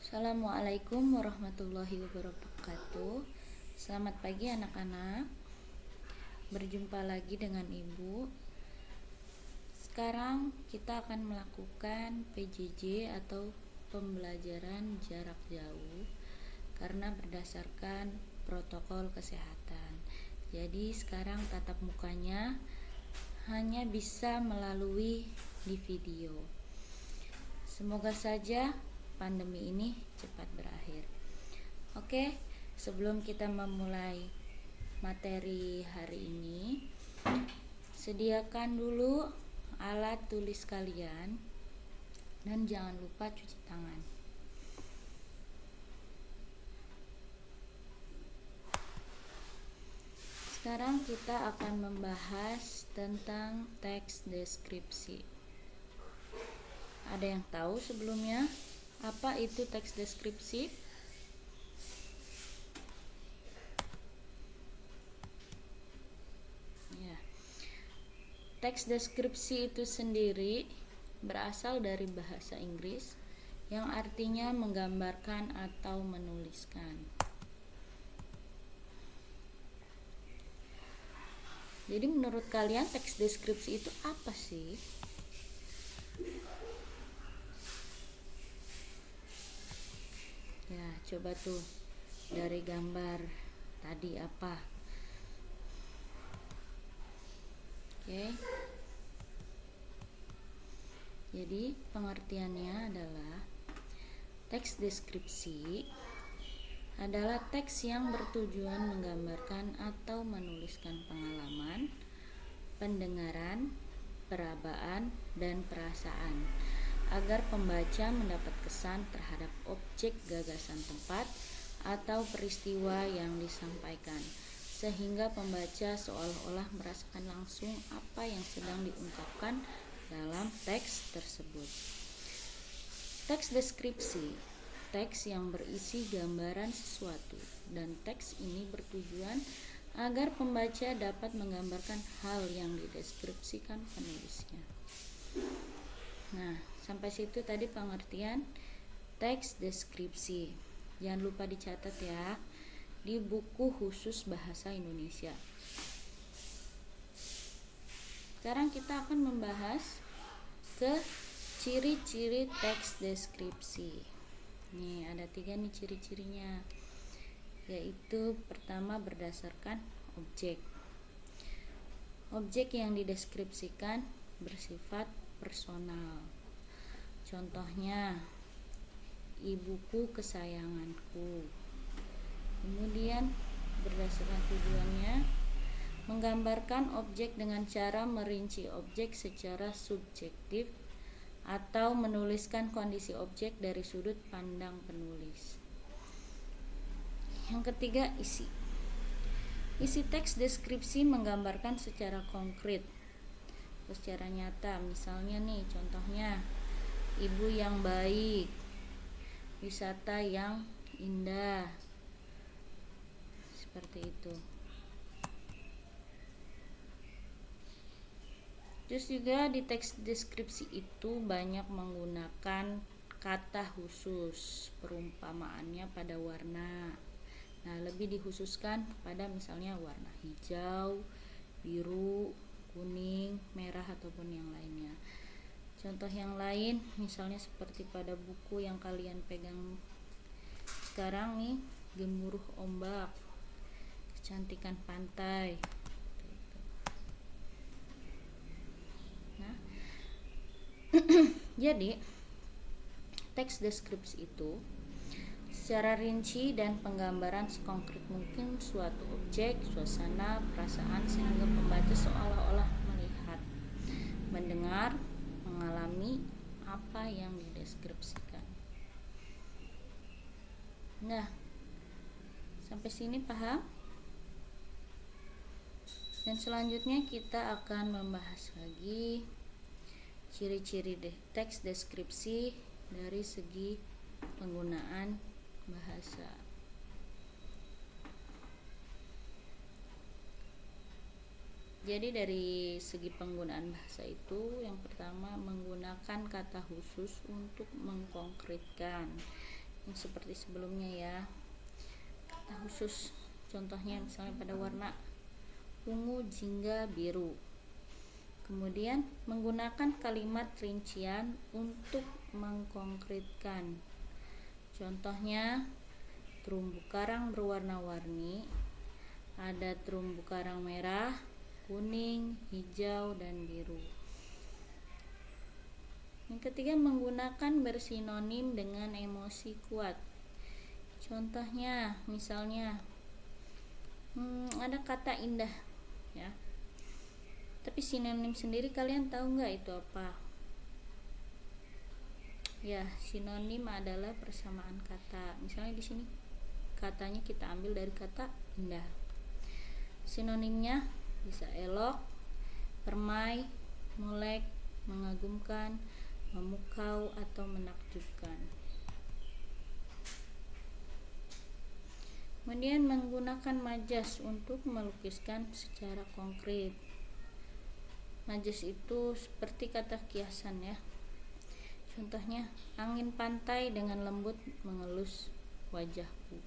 Assalamualaikum warahmatullahi wabarakatuh. Selamat pagi anak-anak. Berjumpa lagi dengan Ibu. Sekarang kita akan melakukan PJJ atau pembelajaran jarak jauh karena berdasarkan protokol kesehatan. Jadi sekarang tatap mukanya hanya bisa melalui di video. Semoga saja pandemi ini cepat berakhir. Oke, sebelum kita memulai materi hari ini, sediakan dulu alat tulis kalian dan jangan lupa cuci tangan. Sekarang kita akan membahas tentang teks deskripsi. Ada yang tahu sebelumnya apa itu teks deskripsi? Ya. Teks deskripsi itu sendiri berasal dari bahasa Inggris yang artinya menggambarkan atau menuliskan. Jadi menurut kalian teks deskripsi itu apa sih? Ya, coba tuh dari gambar tadi apa? Oke. Jadi pengertiannya adalah teks deskripsi adalah teks yang bertujuan menggambarkan atau menuliskan pengalaman, pendengaran, perabaan, dan perasaan agar pembaca mendapat kesan terhadap objek, gagasan, tempat, atau peristiwa yang disampaikan, sehingga pembaca seolah-olah merasakan langsung apa yang sedang diungkapkan dalam teks tersebut. Teks deskripsi, teks yang berisi gambaran sesuatu, dan teks ini bertujuan agar pembaca dapat menggambarkan hal yang dideskripsikan penulisnya. Nah, sampai situ tadi pengertian teks deskripsi. Jangan lupa dicatat ya di buku khusus bahasa Indonesia. Sekarang kita akan membahas ke ciri-ciri teks deskripsi. Nih, ada 3 nih ciri-cirinya. Yaitu pertama berdasarkan objek. Objek yang dideskripsikan bersifat personal. Contohnya, ibuku kesayanganku. Kemudian berdasarkan tujuannya, menggambarkan objek dengan cara merinci objek secara subjektif atau menuliskan kondisi objek dari sudut pandang penulis. Yang ketiga, isi. Isi teks deskripsi menggambarkan secara konkret, secara nyata. Misalnya nih, contohnya ibu yang baik, wisata yang indah, seperti itu. Terus juga di teks deskripsi itu banyak menggunakan kata khusus, perumpamaannya pada warna. Nah, lebih dikhususkan pada misalnya warna hijau, biru, kuning, merah, ataupun yang lainnya. Contoh yang lain misalnya seperti pada buku yang kalian pegang sekarang nih, Gemuruh Ombak, Kecantikan Pantai. Nah, jadi teks deskripsi itu secara rinci dan penggambaran sekonkret mungkin suatu objek, suasana, perasaan, sehingga pembaca seolah-olah melihat, mendengar, mengalami apa yang dideskripsikan. Nah, sampai sini paham? Dan selanjutnya kita akan membahas lagi ciri-ciri teks deskripsi dari segi penggunaan bahasa. Jadi dari segi penggunaan bahasa itu, yang pertama menggunakan kata khusus untuk mengkonkretkan. yang seperti sebelumnya ya. Kata khusus contohnya misalnya pada warna ungu, jingga, biru. Kemudian menggunakan kalimat rincian untuk mengkonkretkan. Contohnya terumbu karang berwarna-warni, ada terumbu karang merah, kuning, hijau, dan biru. Yang ketiga, menggunakan bersinonim dengan emosi kuat. Contohnya misalnya ada kata indah ya, tapi sinonim sendiri kalian tahu nggak itu apa? Ya, sinonim adalah persamaan kata. Misalnya di sini katanya kita ambil dari kata indah. Sinonimnya bisa elok, permai, molek, mengagumkan, memukau, atau menakjubkan. Kemudian menggunakan majas untuk melukiskan secara konkret. Majas itu seperti kata kiasan ya. Contohnya, angin pantai dengan lembut mengelus wajahku.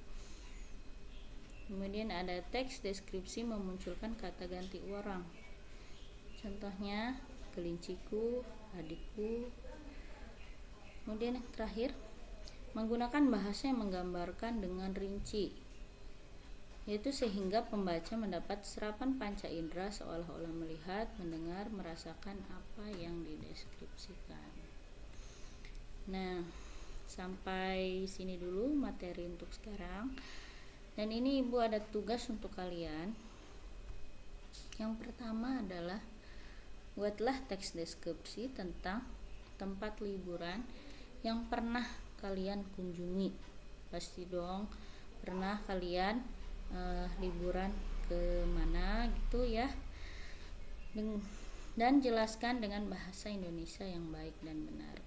Kemudian ada teks deskripsi memunculkan kata ganti orang. Contohnya, kelinciku, adikku. Kemudian yang terakhir, menggunakan bahasa yang menggambarkan dengan rinci, yaitu sehingga pembaca mendapat serapan panca indera seolah-olah melihat, mendengar, merasakan apa yang dideskripsikan. Nah, sampai sini dulu materi untuk sekarang. Dan ini Ibu ada tugas untuk kalian. Yang pertama adalah buatlah teks deskripsi tentang tempat liburan yang pernah kalian kunjungi. Pasti dong pernah kalian liburan ke mana gitu ya. Dan jelaskan dengan bahasa Indonesia yang baik dan benar.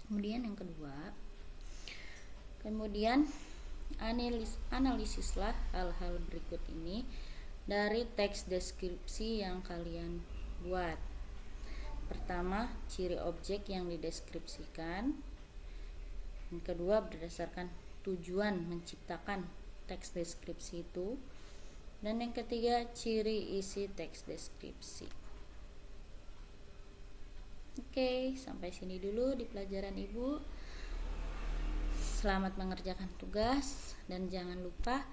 Kemudian yang kedua, analisislah hal-hal berikut ini dari teks deskripsi yang kalian buat. Pertama, ciri objek yang dideskripsikan. Yang kedua, berdasarkan tujuan menciptakan teks deskripsi itu. Dan yang ketiga, ciri isi teks deskripsi. Oke, sampai sini dulu di pelajaran Ibu. Selamat mengerjakan tugas dan jangan lupa